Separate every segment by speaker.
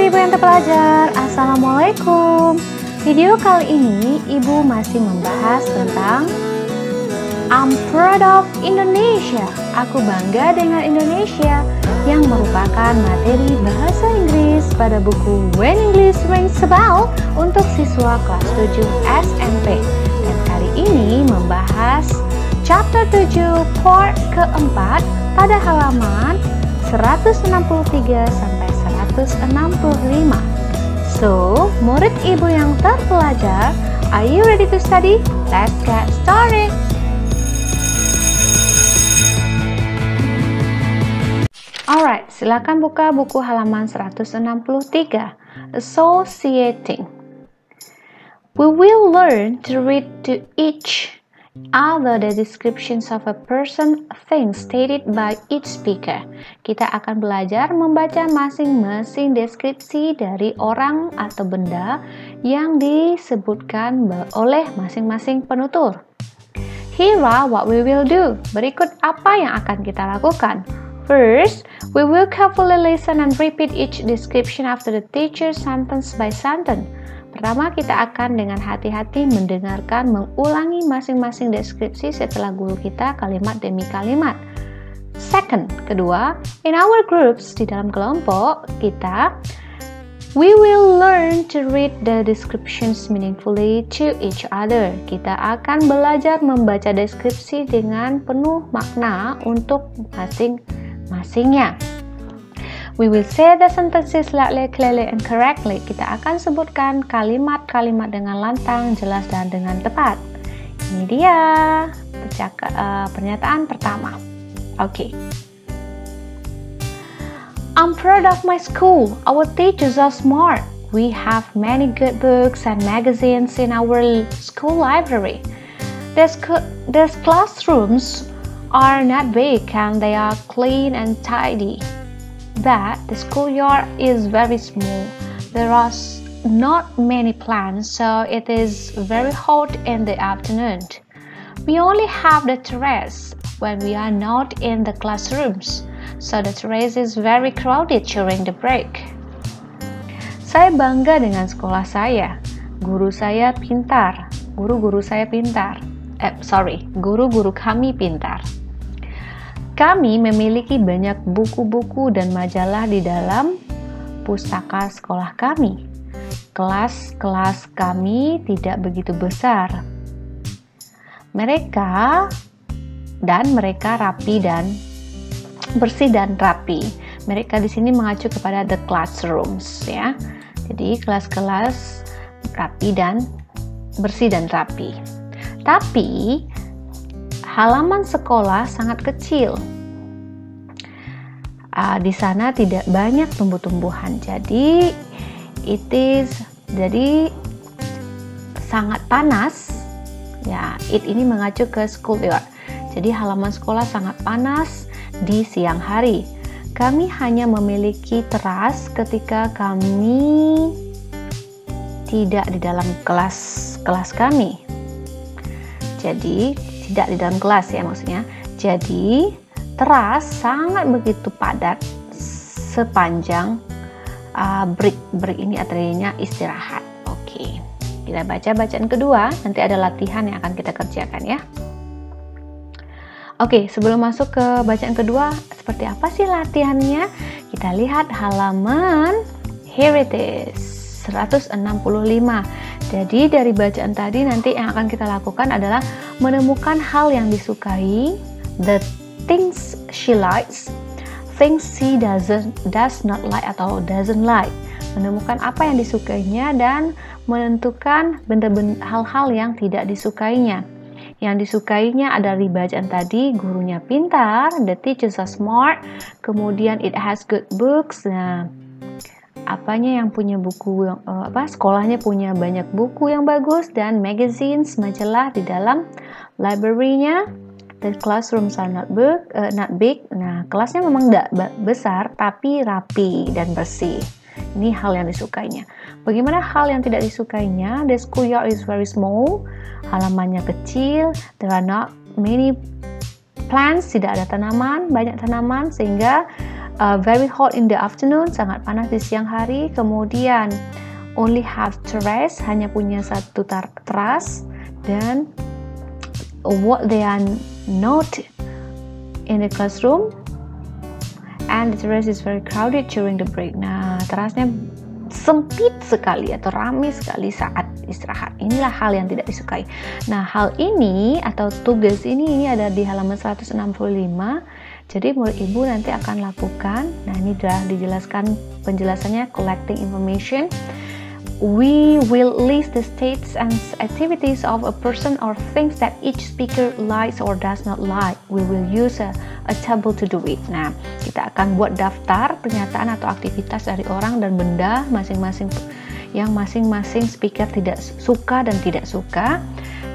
Speaker 1: Ibu yang terpelajar, Assalamualaikum. Video kali ini Ibu masih membahas tentang I'm proud of Indonesia. Aku bangga dengan Indonesia, yang merupakan materi bahasa Inggris pada buku When English Rings a Bell untuk siswa kelas 7 SMP. Dan kali ini membahas chapter 7 part keempat pada halaman 163 sampai 165. So, murid Ibu yang terpelajar, are you ready to study? Let's get started. Alright, silakan buka buku halaman 163. Associating. We will learn to read to each other the descriptions of a person, things stated by each speaker. Kita akan belajar membaca masing-masing deskripsi dari orang atau benda yang disebutkan oleh masing-masing penutur. Here are what we will do. Berikut apa yang akan kita lakukan. First, we will carefully listen and repeat each description after the teacher sentence by sentence. Pertama, kita akan dengan hati-hati mendengarkan, mengulangi masing-masing deskripsi setelah guru kita kalimat demi kalimat. Second, kedua, in our groups, di dalam kelompok kita, we will learn to read the descriptions meaningfully to each other. Kita akan belajar membaca deskripsi dengan penuh makna untuk masing-masingnya. We will say the sentences loudly, clearly, and correctly. Kita akan sebutkan kalimat-kalimat dengan lantang, jelas, dan dengan tepat. Ini dia pernyataan pertama. Oke. I'm proud of my school. Our teachers are smart. We have many good books and magazines in our school library. These classrooms are not big and they are clean and tidy. But the schoolyard is very small. There are not many plants, so it is very hot in the afternoon. We only have the terrace when we are not in the classrooms, so the terrace is very crowded during the break. Saya bangga dengan sekolah saya. Guru-guru kami pintar. Kami memiliki banyak buku-buku dan majalah di dalam pustaka sekolah kami. Kelas-kelas kami tidak begitu besar. Mereka rapi dan bersih dan rapi. Mereka di sini mengacu kepada the classrooms, ya. Jadi kelas-kelas rapi dan bersih dan rapi. Tapi halaman sekolah sangat kecil. Di sana tidak banyak tumbuh-tumbuhan. Jadi sangat panas. Ya, ini mengacu ke schoolyard. Jadi halaman sekolah sangat panas di siang hari. Kami hanya memiliki teras ketika kami tidak di dalam kelas kami. Jadi tidak di dalam kelas, ya, maksudnya. Jadi teras sangat begitu padat sepanjang break ini artinya istirahat. Oke, kita baca bacaan kedua. Nanti ada latihan yang akan kita kerjakan, ya. Oke, sebelum masuk ke bacaan kedua, seperti apa sih latihannya? Kita lihat halaman, here it is, 165. Jadi dari bacaan tadi nanti yang akan kita lakukan adalah menemukan hal yang disukai, the things she likes, things she does not like atau doesn't like. Menemukan apa yang disukainya dan menentukan hal-hal yang tidak disukainya. Yang disukainya ada di bacaan tadi, gurunya pintar, the teachers are smart, kemudian it has good books. Nah, yang punya buku sekolahnya punya banyak buku yang bagus, dan magazines, majalah di dalam library-nya. The classrooms are not big. Nah, kelasnya memang tidak besar tapi rapi dan bersih. Ini hal yang disukainya. Bagaimana hal yang tidak disukainya? The schoolyard is very small. Halamannya kecil. There are not many plants. Tidak ada banyak tanaman sehingga very hot in the afternoon, sangat panas di siang hari. Kemudian only have terrace, hanya punya satu teras. Dan what they are not in the classroom, and the terrace is very crowded during the break. Nah, terasnya sempit sekali atau ramai sekali saat istirahat. Inilah hal yang tidak disukai. Nah, hal ini atau tugas ini ada di halaman 165. Jadi murid ibu nanti akan lakukan. Nah, ini sudah dijelaskan penjelasannya, collecting information. We will list the states and activities of a person or things that each speaker likes or does not like. We will use a table to do it. Nah, kita akan buat daftar pernyataan atau aktivitas dari orang dan benda masing-masing yang masing-masing speaker tidak suka dan tidak suka.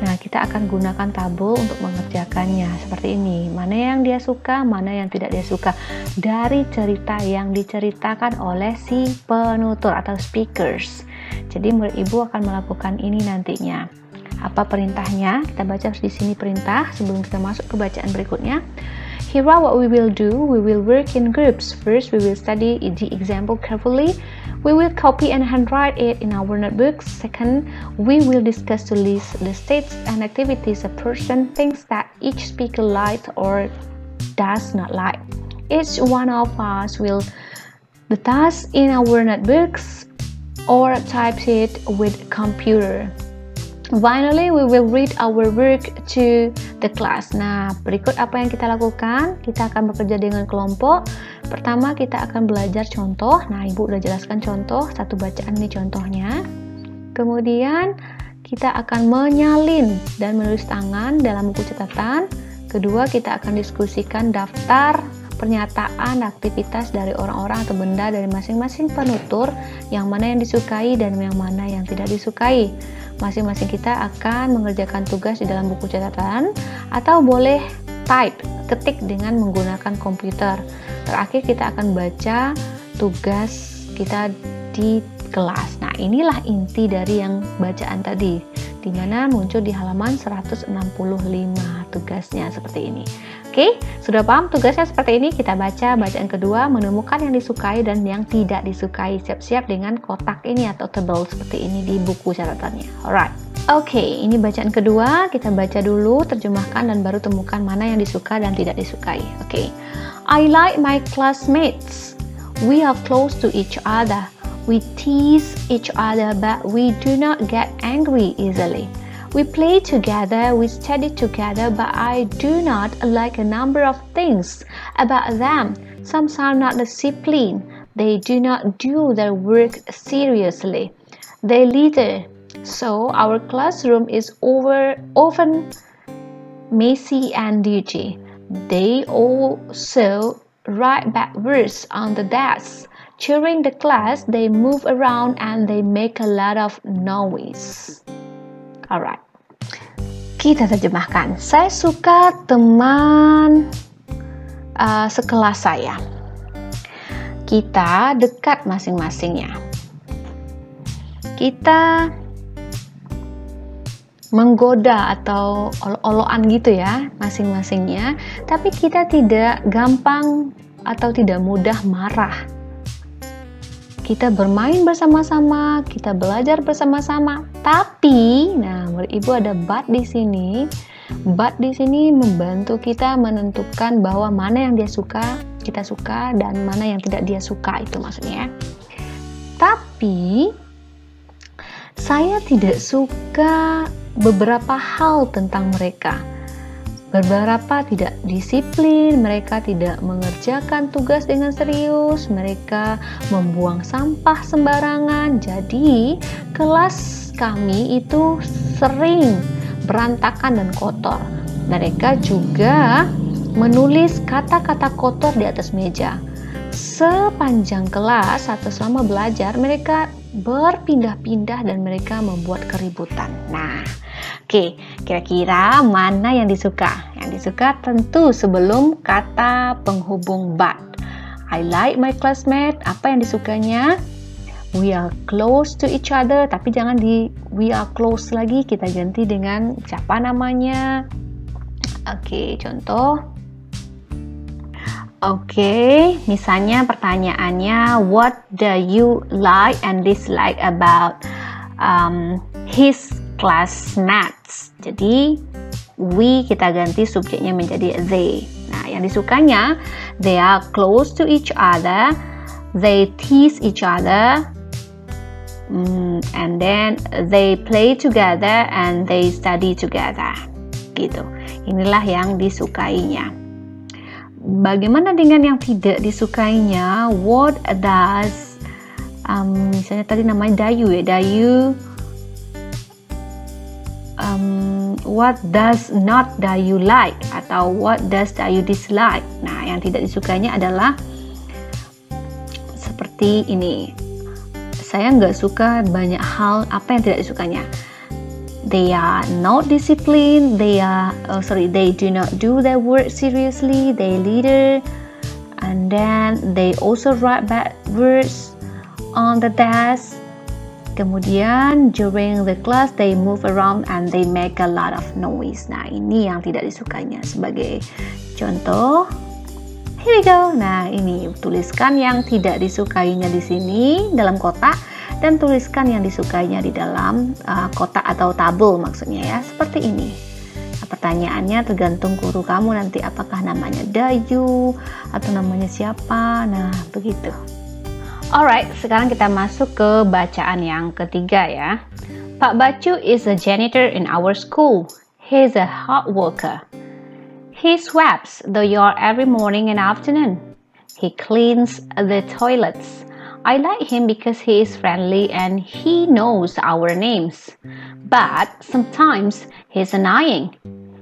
Speaker 1: Nah, kita akan gunakan tabel untuk mengerjakannya seperti ini. Mana yang dia suka, mana yang tidak dia suka dari cerita yang diceritakan oleh si penutur atau speakers. Jadi murid ibu akan melakukan ini nantinya. Apa perintahnya? Kita baca di sini perintah sebelum kita masuk ke bacaan berikutnya. Here are what we will do. We will work in groups. First, we will study the example carefully. We will copy and handwrite it in our notebooks. Second, we will discuss to list the states and activities a person thinks that each speaker likes or does not like. Each one of us will the task in our notebooks or type it with computer. Finally, we will read our work to the class. Nah, berikut apa yang kita lakukan? Kita akan bekerja dengan kelompok. Pertama, kita akan belajar contoh. Nah, ibu udah jelaskan contoh. Satu bacaan ini contohnya. Kemudian, kita akan menyalin dan menulis tangan dalam buku catatan. Kedua, kita akan diskusikan daftar pernyataan aktivitas dari orang-orang atau benda dari masing-masing penutur, yang mana yang disukai dan yang mana yang tidak disukai. Masing-masing kita akan mengerjakan tugas di dalam buku catatan atau boleh type, ketik dengan menggunakan komputer. Terakhir kita akan baca tugas kita di kelas. Nah, inilah inti dari yang bacaan tadi, di mana muncul di halaman 165 tugasnya seperti ini. Oke, sudah paham tugasnya seperti ini? Kita baca bacaan kedua, menemukan yang disukai dan yang tidak disukai. Siap-siap dengan kotak ini atau tabel seperti ini di buku catatannya. Alright. Oke, ini bacaan kedua. Kita baca dulu, terjemahkan, dan baru temukan mana yang disuka dan tidak disukai. Oke. I like my classmates. We are close to each other. We tease each other, but we do not get angry easily. We play together, we study together, but I do not like a number of things about them. Some are not disciplined. They do not do their work seriously. They litter. So our classroom is often messy and dirty. They also write backwards on the desk. During the class, they move around and they make a lot of noise. Alright, kita terjemahkan. Saya suka teman sekelas saya. Kita dekat masing-masingnya. Kita menggoda atau olo-oloan gitu ya masing-masingnya. Tapi kita tidak gampang atau tidak mudah marah. Kita bermain bersama-sama, kita belajar bersama-sama. Tapi, nah, murid ibu ada but di sini. But di sini membantu kita menentukan bahwa mana yang dia suka, kita suka, dan mana yang tidak dia suka, itu maksudnya. Tapi, saya tidak suka beberapa hal tentang mereka. Beberapa tidak disiplin, mereka tidak mengerjakan tugas dengan serius, mereka membuang sampah sembarangan. Jadi, kelas kami itu sering berantakan dan kotor. Mereka juga menulis kata-kata kotor di atas meja. Sepanjang kelas atau selama belajar, mereka berpindah-pindah dan mereka membuat keributan. Nah, oke, kira-kira mana yang disuka? Yang disuka tentu sebelum kata penghubung but. I like my classmate. Apa yang disukanya? We are close to each other. Tapi jangan di we are close lagi. Kita ganti dengan siapa namanya. Oke, contoh. Oke, misalnya pertanyaannya, what do you like and dislike about his classmates? Jadi, we kita ganti subjeknya menjadi they. Nah, yang disukanya, they are close to each other, they tease each other, and then they play together and they study together. Gitu. Inilah yang disukainya. Bagaimana dengan yang tidak disukainya? What does misalnya tadi namanya Dayu ya, Dayu. What does not Dayu like atau what does Dayu dislike? Nah, yang tidak disukainya adalah seperti ini. Saya nggak suka banyak hal. Apa yang tidak disukanya? They are not disciplined. They do not do their work seriously. They leader, and then they also write bad words on the desk. Kemudian during the class they move around and they make a lot of noise. Nah, ini yang tidak disukainya. Sebagai contoh, here we go. Nah, ini tuliskan yang tidak disukainya di sini dalam kotak. Dan tuliskan yang disukainya di dalam kotak atau tabel maksudnya ya, seperti ini. Nah, pertanyaannya tergantung guru kamu nanti apakah namanya Dayu atau namanya siapa. Nah, begitu. Alright, sekarang kita masuk ke bacaan yang ketiga ya. Pak Bacu is a janitor in our school. He is a hard worker. He sweeps the yard every morning and afternoon. He cleans the toilets. I like him because he is friendly and he knows our names. But sometimes he's annoying.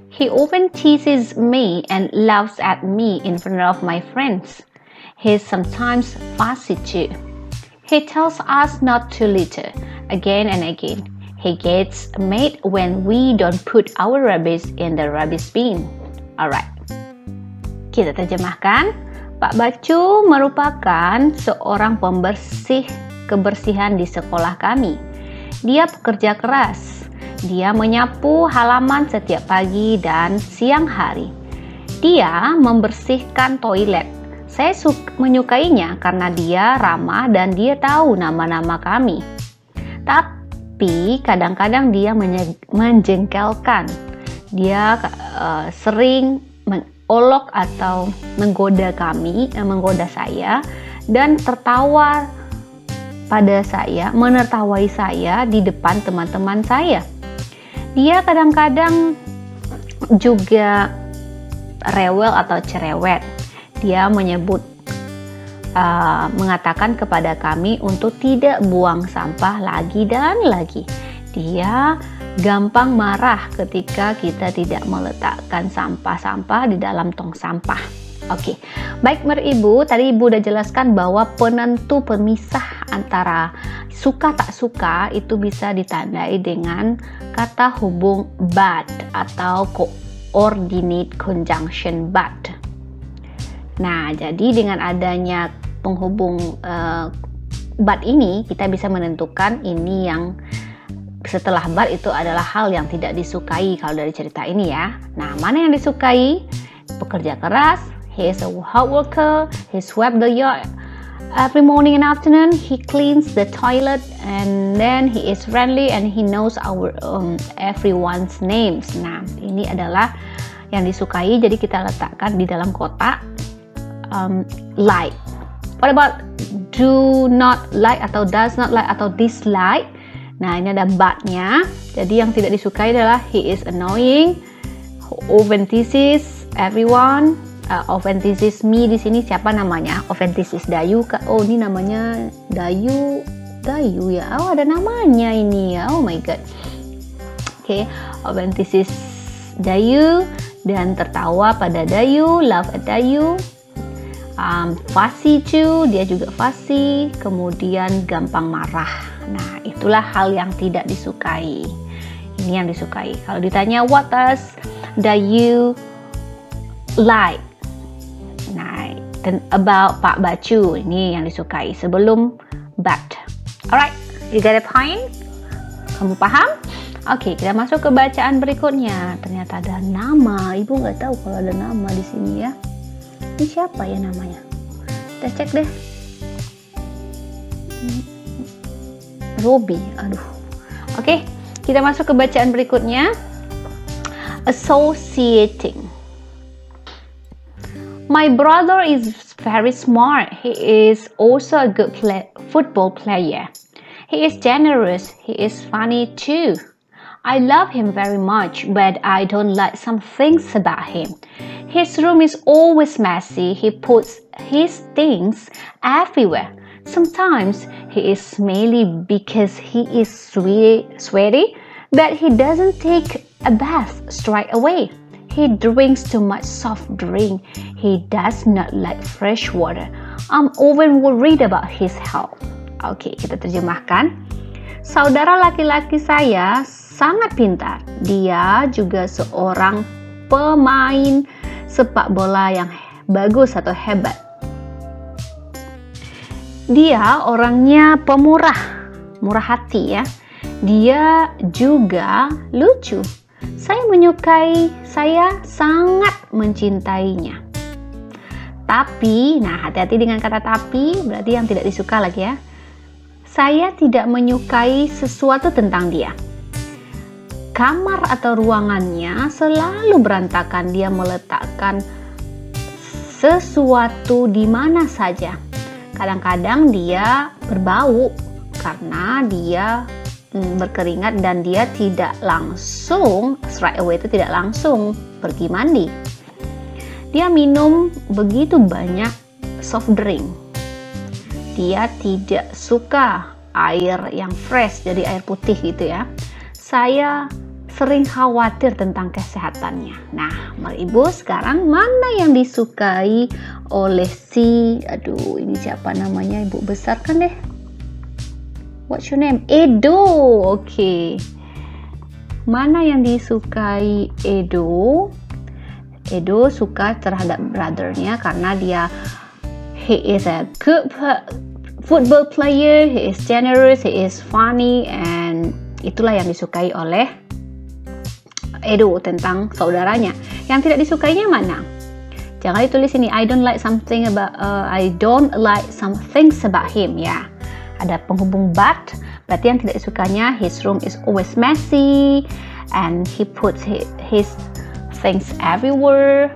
Speaker 1: He often teases me and laughs at me in front of my friends. He's sometimes fussy too. He tells us not to litter again and again. He gets mad when we don't put our rubbish in the rubbish bin. Alright. Kita terjemahkan. Pak Bacu merupakan seorang pembersih kebersihan di sekolah kami. Dia pekerja keras. Dia menyapu halaman setiap pagi dan siang hari. Dia membersihkan toilet. Saya menyukainya karena dia ramah dan dia tahu nama-nama kami. Tapi kadang-kadang dia menjengkelkan. Dia sering olok atau menggoda saya dan tertawa pada saya, menertawai saya di depan teman-teman saya. Dia kadang-kadang juga rewel atau cerewet. Dia mengatakan kepada kami untuk tidak buang sampah lagi dan lagi. Dia gampang marah ketika kita tidak meletakkan sampah-sampah di dalam tong sampah. Oke, baik Ibu, tadi Ibu udah jelaskan bahwa penentu pemisah antara suka tak suka itu bisa ditandai dengan kata hubung but atau coordinate conjunction but. Nah, jadi dengan adanya penghubung but ini kita bisa menentukan ini yang setelah but itu adalah hal yang tidak disukai kalau dari cerita ini ya. Nah, mana yang disukai? Pekerja keras, he is a hard worker, he swept the yard every morning and afternoon, he cleans the toilet, and then he is friendly and he knows our everyone's names. Nah, ini adalah yang disukai, jadi kita letakkan di dalam kotak like. What about do not like atau does not like atau dislike? Nah, ini ada but-nya. Jadi yang tidak disukai adalah he is annoying, often teases everyone, often teases me. Di sini siapa namanya? Often teases Dayu. Oh, ini namanya Dayu ya. Oh, ada namanya ini ya. Oh my god. Oke, often teases Dayu dan tertawa pada Dayu, laugh at Dayu. Fussy too, dia juga fussy. Kemudian gampang marah. Nah, itulah hal yang tidak disukai. Ini yang disukai. Kalau ditanya what does Dayu like? Nah, dan about Pak Bacu, ini yang disukai sebelum but. Alright, you got a point? Kamu paham? Oke, kita masuk ke bacaan berikutnya. Ternyata ada nama. Ibu nggak tahu kalau ada nama di sini ya. Ini siapa ya namanya? Kita cek deh. Robbie, aduh. Oke, kita masuk ke bacaan berikutnya. Associating. My brother is very smart. He is also a good football player. He is generous. He is funny too. I love him very much, but I don't like some things about him. His room is always messy. He puts his things everywhere. Sometimes he is smelly because he is sweaty, but he doesn't take a bath straight away. He drinks too much soft drink. He does not like fresh water. I'm often worried about his health. Oke, kita terjemahkan. Saudara laki-laki saya sangat pintar. Dia juga seorang pemain sepak bola yang bagus atau hebat. Dia orangnya pemurah, murah hati ya. Dia juga lucu. Saya sangat mencintainya. Tapi, nah hati-hati dengan kata tapi, berarti yang tidak disuka lagi ya. Saya tidak menyukai sesuatu tentang dia. Kamar atau ruangannya selalu berantakan. Dia meletakkan sesuatu di mana saja. Kadang-kadang dia berbau karena dia berkeringat dan dia tidak langsung straight away, itu tidak langsung pergi mandi. Dia minum begitu banyak soft drink. Dia tidak suka air yang fresh, jadi air putih gitu ya. Saya sering khawatir tentang kesehatannya. Nah, mari Ibu, sekarang mana yang disukai oleh si, aduh ini siapa namanya, Ibu besarkan deh. What's your name? Edo. Oke. Mana yang disukai Edo? Edo suka terhadap brothernya karena he is a good football player, he is generous, he is funny, and itulah yang disukai oleh Edo tentang saudaranya. Yang tidak disukainya mana? Jangan ditulis ini I don't like some things about him ya. Ada penghubung but, berarti yang tidak disukanya his room is always messy and he puts his things everywhere,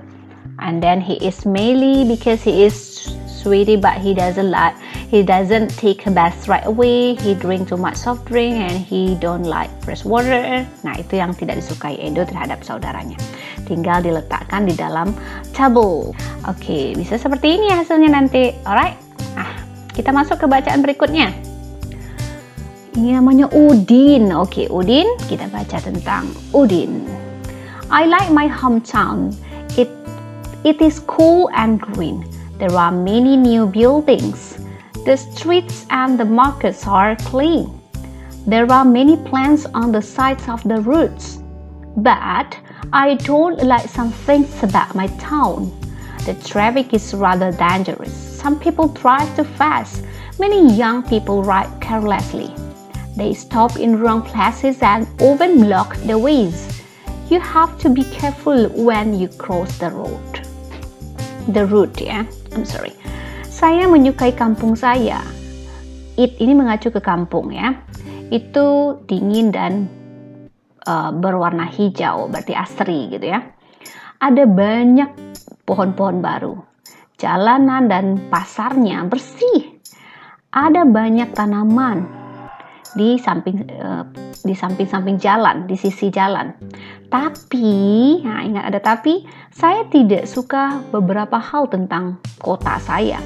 Speaker 1: and then he is smelly because he is sweaty but he doesn't take a bath right away. He drink too much soft drink and he don't like fresh water. Nah, itu yang tidak disukai Edo terhadap saudaranya. Tinggal diletakkan di dalam tabel. Oke, bisa seperti ini hasilnya nanti. Alright. Kita masuk ke bacaan berikutnya. Ini namanya Udin. Oke, Udin, kita baca tentang Udin. I like my hometown. It is cool and green. There are many new buildings. The streets and the markets are clean. There are many plants on the sides of the roads. But I don't like some things about my town. The traffic is rather dangerous. Some people drive too fast. Many young people ride carelessly. They stop in wrong places and often block the ways. You have to be careful when you cross the road. The road ya, I'm sorry. Saya menyukai kampung saya. Ini mengacu ke kampung ya. Itu dingin dan berwarna hijau, berarti asri gitu ya. Ada banyak pohon-pohon baru. Jalanan dan pasarnya bersih. Ada banyak tanaman di samping jalan, di sisi jalan. Tapi, nah ingat ada tapi, saya tidak suka beberapa hal tentang kota saya.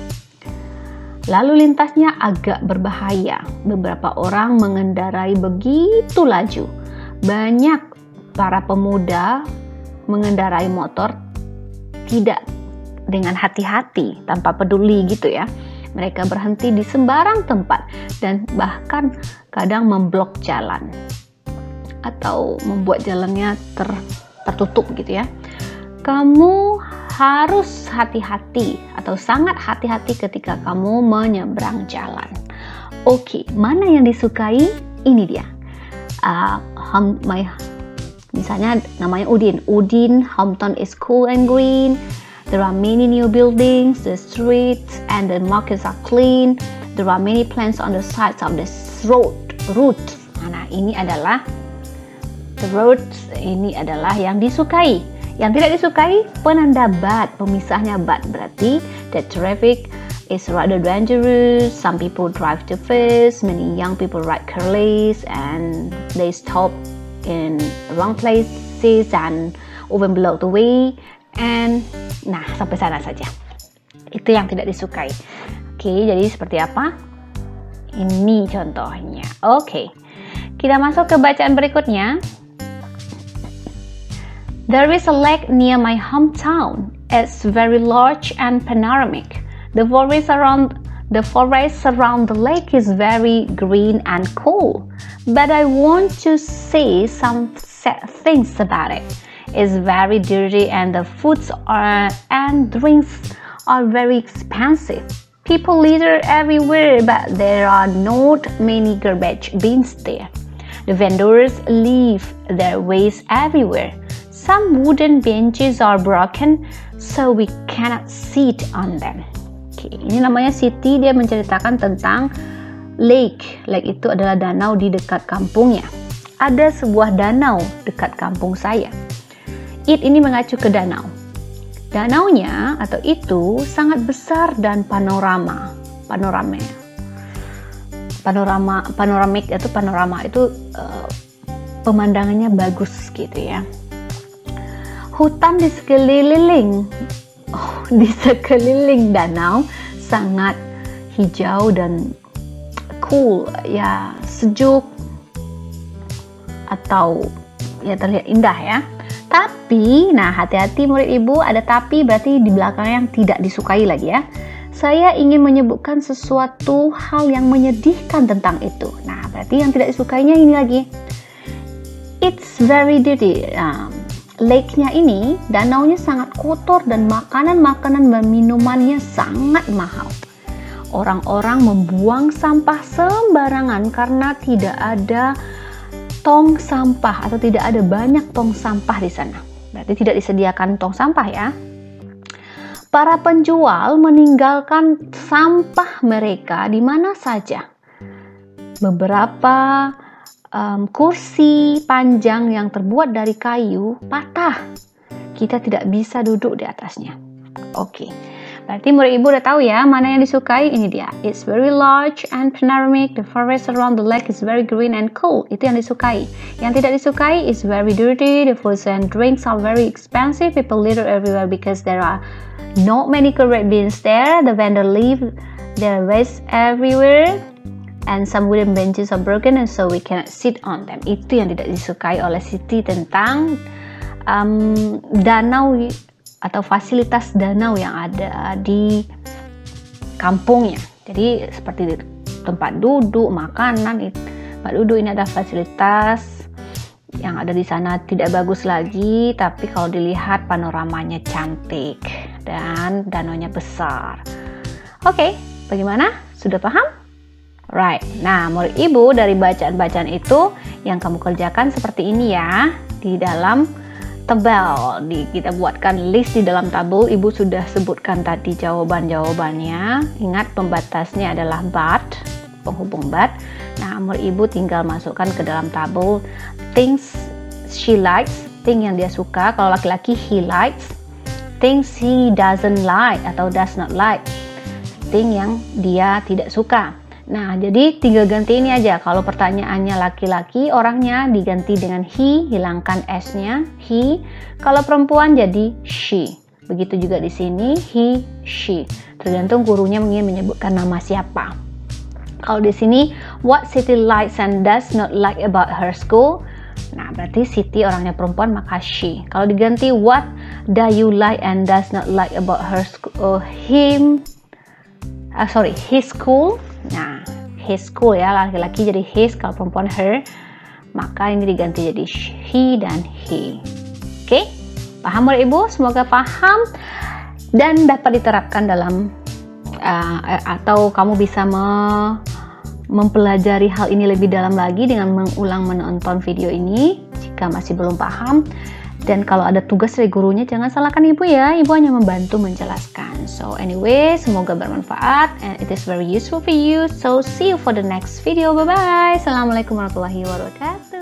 Speaker 1: Lalu lintasnya agak berbahaya. Beberapa orang mengendarai begitu laju. Banyak para pemuda mengendarai motor tidak dengan hati-hati, tanpa peduli gitu ya. Mereka berhenti di sembarang tempat dan bahkan kadang memblok jalan atau membuat jalannya tertutup gitu ya. Kamu harus hati-hati atau sangat hati-hati ketika kamu menyeberang jalan. Oke, mana yang disukai? Ini dia. Misalnya namanya Udin. Udin, hometown is cool and green. There are many new buildings, the streets and the markets are clean. There are many plants on the sides of the road. Nah, ini adalah the roads, ini adalah yang disukai. Yang tidak disukai, penanda but, pemisahnya but, berarti the traffic is rather dangerous. Some people drive too fast, many young people ride careless, and they stop in wrong places and even blow the way. And nah, sampai sana saja. Itu yang tidak disukai. Oke, jadi seperti apa? Ini contohnya. Oke, kita masuk ke bacaan berikutnya. There is a lake near my hometown. It's very large and panoramic. The forest around the lake is very green and cool. But I want to say some sad things about it. It's very dirty and the foods and drinks are very expensive. People litter everywhere, but there are not many garbage bins there. The vendors leave their waste everywhere. Some wooden benches are broken, so we cannot sit on them. Oke, ini namanya Siti, dia menceritakan tentang lake. Lake itu adalah danau di dekat kampungnya. Ada sebuah danau dekat kampung saya. It ini mengacu ke danau. Danaunya atau itu sangat besar dan panorama itu pemandangannya bagus gitu ya. Hutan di sekeliling danau sangat hijau dan cool, ya sejuk atau ya terlihat indah ya. Tapi, nah hati-hati murid ibu, ada tapi berarti di belakang yang tidak disukai lagi ya. Saya ingin menyebutkan sesuatu hal yang menyedihkan tentang itu. Nah, berarti yang tidak disukainya ini lagi. It's very dirty. Lake-nya ini, danaunya sangat kotor dan makanan-makanan dan minumannya sangat mahal. Orang-orang membuang sampah sembarangan karena tidak ada tong sampah atau tidak ada banyak tong sampah di sana. Berarti tidak disediakan tong sampah ya. Para penjual meninggalkan sampah mereka di mana saja. Beberapa kursi panjang yang terbuat dari kayu patah. Kita tidak bisa duduk di atasnya. Oke. Berarti murid ibu udah tahu ya mana yang disukai. Ini dia. It's very large and panoramic. The forest around the lake is very green and cool. Itu yang disukai. Yang tidak disukai is very dirty. The foods and drinks are very expensive. People litter everywhere because there are not many correct bins there. The vendor leave their waste everywhere. And some wooden benches are broken and so we cannot sit on them. Itu yang tidak disukai oleh Siti tentang danau atau fasilitas danau yang ada di kampungnya. Jadi seperti tempat duduk, makanan, tempat duduk ini ada fasilitas yang ada di sana tidak bagus lagi, tapi kalau dilihat panoramanya cantik dan danaunya besar. Oke, bagaimana? Sudah paham? Right. Nah, murid ibu dari bacaan-bacaan itu yang kamu kerjakan seperti ini ya di dalam tabel. Kita buatkan list di dalam tabel. Ibu sudah sebutkan tadi jawaban-jawabannya. Ingat pembatasnya adalah but, penghubung but. Nah, murid ibu tinggal masukkan ke dalam tabel things she likes, thing yang dia suka. Kalau laki-laki he likes, things he doesn't like atau does not like, thing yang dia tidak suka. Nah, jadi tinggal ganti ini aja. Kalau pertanyaannya laki-laki, orangnya diganti dengan he, hilangkan s-nya, he. Kalau perempuan jadi she. Begitu juga di sini, he, she. Tergantung gurunya ingin menyebutkan nama siapa. Kalau di sini, what Siti likes and does not like about her school. Nah, berarti Siti orangnya perempuan, maka she. Kalau diganti, what do you like and does not like about her school, his school. Nah, his school ya, laki-laki jadi his, kalau perempuan her, maka ini diganti jadi he dan he. Oke, paham murid ibu? Semoga paham dan dapat diterapkan dalam atau kamu bisa mempelajari hal ini lebih dalam lagi dengan mengulang menonton video ini jika masih belum paham. Dan kalau ada tugas dari gurunya, jangan salahkan ibu ya. Ibu hanya membantu menjelaskan. So anyway, semoga bermanfaat and it is very useful for you. So see you for the next video. Bye bye. Assalamualaikum warahmatullahi wabarakatuh.